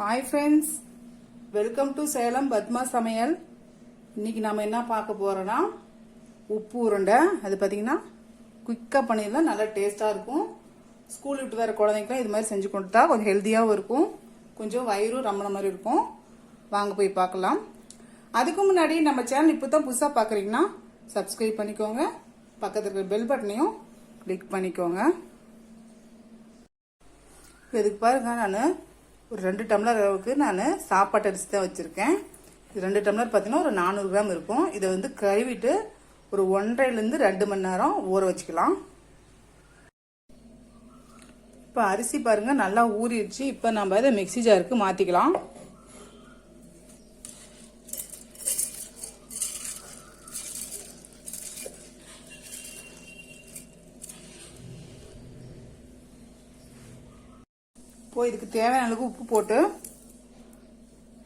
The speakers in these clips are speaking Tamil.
Hi friends, welcome to Salem Padma சமையல். இன்னைக்கு நம்ம என்ன பார்க்க போறோம்னா உப்பு உருண்டை. அது பார்த்தீங்கன்னா குயிக்காக பண்ணிடலாம், நல்லா டேஸ்டாக இருக்கும். ஸ்கூல் விட்டு வர குழந்தைங்களும் இது மாதிரி செஞ்சு கொடுத்தா கொஞ்சம் ஹெல்த்தியாகவும் இருக்கும், கொஞ்சம் வயிறும் ரம்மன மாதிரி இருக்கும். வாங்க போய் பார்க்கலாம். அதுக்கு முன்னாடி நம்ம சேனல் இப்போ தான் புதுசாக பார்க்குறீங்கன்னா சப்ஸ்கிரைப் பண்ணிக்கோங்க, பக்கத்தில் இருக்கிற பெல் பட்டனையும் கிளிக் பண்ணிக்கோங்க. இதுக்கு பாருங்க, நான் ஒரு 2 டம்ளர் அளவுக்கு நான் சாப்பாட்டு அரிசி தான் வச்சுருக்கேன். இது 2 டம்ளர் பார்த்தீங்கன்னா ஒரு 400 கிராம் இருக்கும். இதை வந்து கழுவிட்டு ஒரு 1.5 to 2 மணி நேரம் ஊற வச்சுக்கலாம். இப்போ அரிசி பாருங்க நல்லா ஊறிடுச்சு. இப்போ நம்ம இதை மிக்ஸி ஜாருக்கு மாற்றிக்கலாம். இப்போ இதுக்கு தேவையான அளவுக்கு உப்பு போட்டு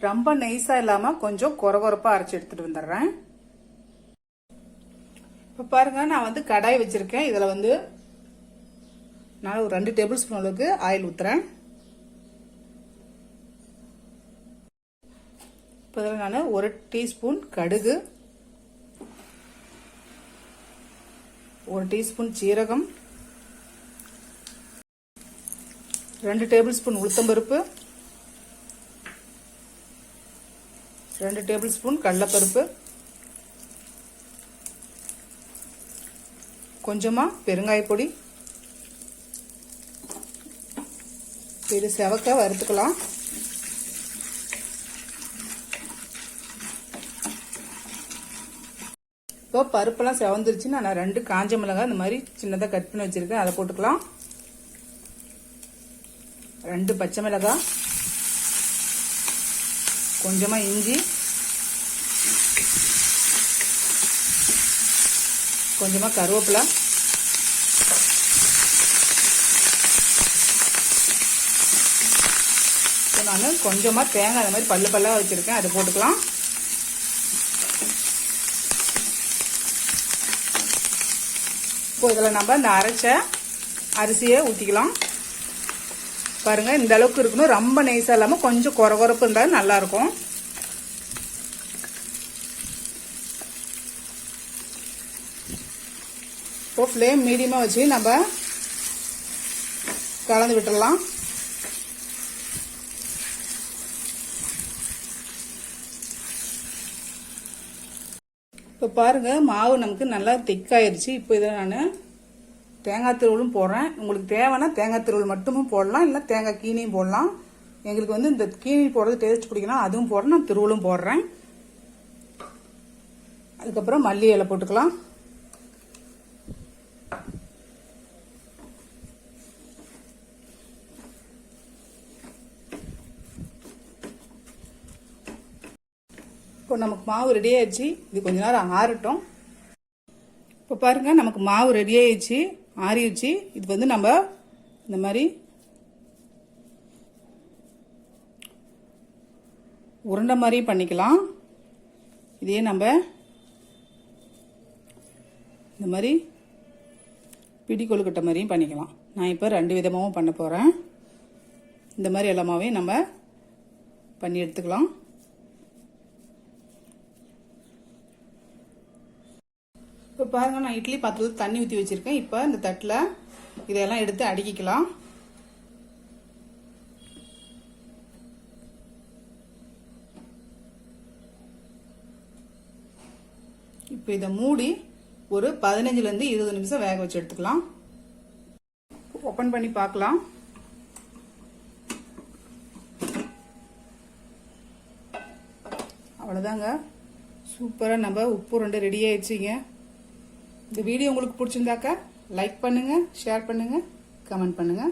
ரொம்ப நைஸா இல்லாம கொஞ்சம் கொரகொரப்பா அரைச்சி எடுத்துட்டு வந்துடுறேன். இப்ப பாருங்க, நான் வந்து கடாய் வச்சிருக்கேன். இதுல வந்து நான் ஒரு 2 டேபிள் ஸ்பூன் அளவுக்கு ஆயில் ஊத்துறேன். இப்போ இதில் நான் 1 டீஸ்பூன் கடுகு, 1 டீஸ்பூன் சீரகம், 2 டேபிள் ஸ்பூன் உளுத்தம்பருப்பு, 2 டேபிள் ஸ்பூன் கடலைப்பருப்பு, கொஞ்சமா பெருங்காயப்பொடி. இது செவக்க வறுத்துக்கலாம். இப்போ பருப்பெல்லாம் செவந்துருச்சு. நான் 2 காஞ்ச மிளகாய் இந்த மாதிரி சின்னதாக கட் பண்ணி வச்சிருக்கேன், அதை போட்டுக்கலாம். 2 பச்சை மிளகாய், கொஞ்சமா இஞ்சி, கொஞ்சமா கருவேப்பிலை, நான் கொஞ்சமா தேங்காய் அந்த மாதிரி பல்லு பல்லா வச்சிருக்கேன், அதை போட்டுக்கலாம். இப்போ இதில் நம்ம இந்த அரைச்ச அரிசியை ஊற்றிக்கலாம். பாருங்க, இந்த அளவுக்கு இருக்கணும். ரொம்ப நைஸா இல்லாம கொஞ்சம் கொரகொரப்பு இருந்தாலும் நல்லா இருக்கும். இப்போ ஃப்ளேம் மீடியமா வச்சு நம்ம கலந்து விட்டுடலாம். இப்போ பாருங்க, மாவு நமக்கு நல்லா திக்காயிருச்சு. இப்போ இதை நான் தேங்காய் திருவலும் போடுறேன். உங்களுக்கு தேவைன்னா தேங்காய் திருவல் மட்டுமும் போடலாம், இல்லை தேங்காய் கீனியும் போடலாம். எங்களுக்கு வந்து இந்த கீனி போடுறது டேஸ்ட் பிடிக்கணும், அதுவும் போடுறேன். நான் திருவலும் போடுறேன். அதுக்கப்புறம் மல்லி இலை போட்டுக்கலாம். இப்போ நமக்கு மாவு ரெடி ஆயிடுச்சு. இது கொஞ்ச நேரம் ஆறட்டும். இப்போ பாருங்க, நமக்கு மாவு ரெடி ஆயிடுச்சு, ஆறிடுச்சு. இது வந்து நம்ம இந்த மாதிரி உருண்டை மாதிரி பண்ணிக்கலாம். இதே நம்ம இந்த மாதிரி பிடி கொழுக்கட்டை மாதிரியும் பண்ணிக்கலாம். நான் இப்போ 2 விதமாகவும் பண்ண போகிறேன். இந்த மாதிரி எல்லாமாவே நம்ம பண்ணி எடுத்துக்கலாம். இப்போ பாருங்க, நான் இட்லி பாத்திரத்தில் தண்ணி ஊற்றி வச்சிருக்கேன். இப்போ இந்த தட்டில் இதெல்லாம் எடுத்து அடுக்கிக்கலாம். இப்போ இதை மூடி ஒரு 15 to 20 நிமிஷம் வேக வச்சு எடுத்துக்கலாம். ஓப்பன் பண்ணி பார்க்கலாம். அவ்வளோதாங்க, சூப்பராக நம்ம உப்பு உருண்டை ரெடி ஆயிடுச்சுங்க. இந்த வீடியோ உங்களுக்கு பிடிச்சிருந்தாக்கா லைக் பண்ணுங்க, ஷேர் பண்ணுங்க, கமெண்ட் பண்ணுங்க.